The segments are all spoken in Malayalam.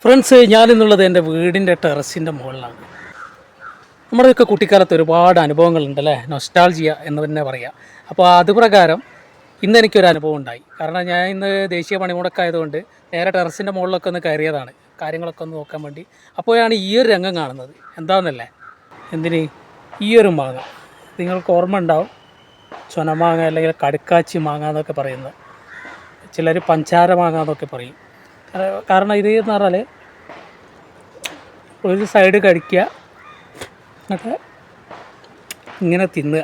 ഫ്രണ്ട്സ്, ഞാനിന്നുള്ളത് എൻ്റെ വീടിൻ്റെ ടെറസിൻ്റെ മുകളിലാണ്. നമ്മുടെയൊക്കെ കുട്ടിക്കാലത്ത് ഒരുപാട് അനുഭവങ്ങളുണ്ട് അല്ലേ, നൊസ്റ്റാൾജിയ എന്ന് തന്നെ പറയാം. അപ്പോൾ അതുപ്രകാരം ഇന്ന് എനിക്കൊരു അനുഭവം ഉണ്ടായി. കാരണം ഞാൻ ഇന്ന് ദേശീയ പണിമുടക്കായതുകൊണ്ട് നേരെ ടെറസിൻ്റെ മുകളിലൊക്കെ ഒന്ന് കയറിയതാണ്, കാര്യങ്ങളൊക്കെ ഒന്ന് നോക്കാൻ വേണ്ടി. അപ്പോഴാണ് ഈ ഒരു രംഗം കാണുന്നത്. എന്താണെന്നല്ലേ, എന്തിന് ഈ ഒരു മാങ്ങ നിങ്ങൾക്ക് ഓർമ്മ ഉണ്ടാവും. ചുനമാങ്ങ അല്ലെങ്കിൽ കടുക്കാച്ചി മാങ്ങ എന്നൊക്കെ പറയുന്നത്, ചിലർ പഞ്ചാര മാങ്ങ എന്നൊക്കെ പറയും. കാരണം ഇത് എന്ന് പറഞ്ഞാൽ ഒരു സൈഡ് കടിക്കുക, എന്നിട്ട് ഇങ്ങനെ തിന്നുക.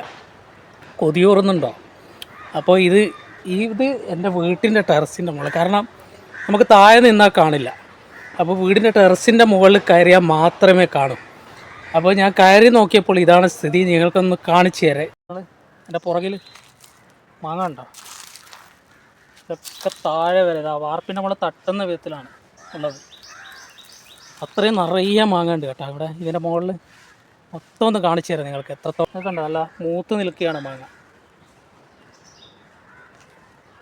കൊതിയോറുന്നുണ്ടോ? അപ്പോൾ ഇത് എൻ്റെ വീട്ടിൻ്റെ ടെറസിൻ്റെ മുകളിൽ, കാരണം നമുക്ക് താഴെ നിന്നാൽ കാണില്ല. അപ്പോൾ വീടിൻ്റെ ടെറസിൻ്റെ മുകളിൽ കയറിയാൽ മാത്രമേ കാണൂ. അപ്പോൾ ഞാൻ കയറി നോക്കിയപ്പോൾ ഇതാണ് സ്ഥിതി. നിങ്ങൾക്കൊന്ന് കാണിച്ചു തരാം. എൻ്റെ പുറകിൽ മാങ്ങ ഉണ്ടോ? ഇതൊക്കെ താഴെ വരെ വാർപ്പിൻ്റെ നമ്മൾ തട്ടുന്ന വിധത്തിലാണ് ഉള്ളത്. അത്രയും നിറയെ മാങ്ങ ഉണ്ട് കേട്ടോ ഇവിടെ. ഇതിൻ്റെ മുകളിൽ മൊത്തം ഒന്ന് കാണിച്ചു തരാം നിങ്ങൾക്ക്. എത്രത്തോളം കണ്ടോ, നല്ല മൂത്ത് നിൽക്കുകയാണ് മാങ്ങ.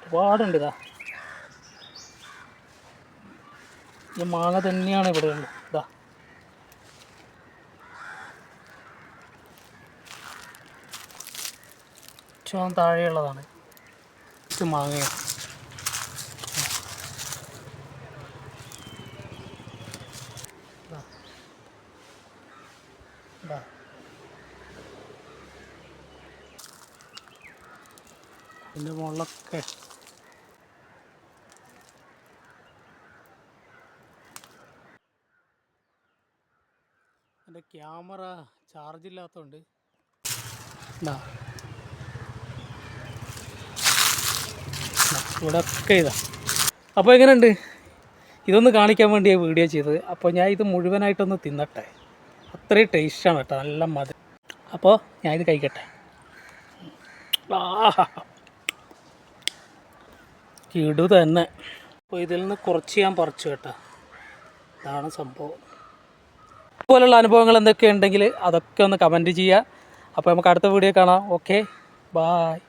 ഒരുപാടുണ്ട്. ഈ മാങ്ങ തന്നെയാണ് ഇവിടെ ഉള്ളത്. ഏറ്റവും താഴെയുള്ളതാണ് മാങ്ങയാണ്. ഇതിൻ്റെ മുകളിലൊക്കെ എൻ്റെ ക്യാമറ ചാർജ് ഇല്ലാത്തതുകൊണ്ട് ഇവിടെ ഒക്കെ അപ്പോൾ എങ്ങനെയുണ്ട്? ഇതൊന്ന് കാണിക്കാൻ വേണ്ടിയാണ് വീഡിയോ ചെയ്തത്. അപ്പോൾ ഞാൻ ഇത് മുഴുവനായിട്ടൊന്ന് തിന്നട്ടെ. അത്രയും ടേസ്റ്റാണ് കേട്ടോ, നല്ല മധുരം. അപ്പോൾ ഞാനിത് കഴിക്കട്ടെ. കിടു തന്നെ. അപ്പോൾ ഇതിൽ നിന്ന് കുറച്ച് ഞാൻ പറിച്ചു കേട്ടോ. ഇതാണ് സംഭവം. ഇതുപോലുള്ള അനുഭവങ്ങൾ എന്തൊക്കെ ഉണ്ടെങ്കിൽ അതൊക്കെ ഒന്ന് കമൻറ്റ് ചെയ്യുക. അപ്പോൾ നമുക്ക് അടുത്ത വീഡിയോ കാണാം. Okay, bye.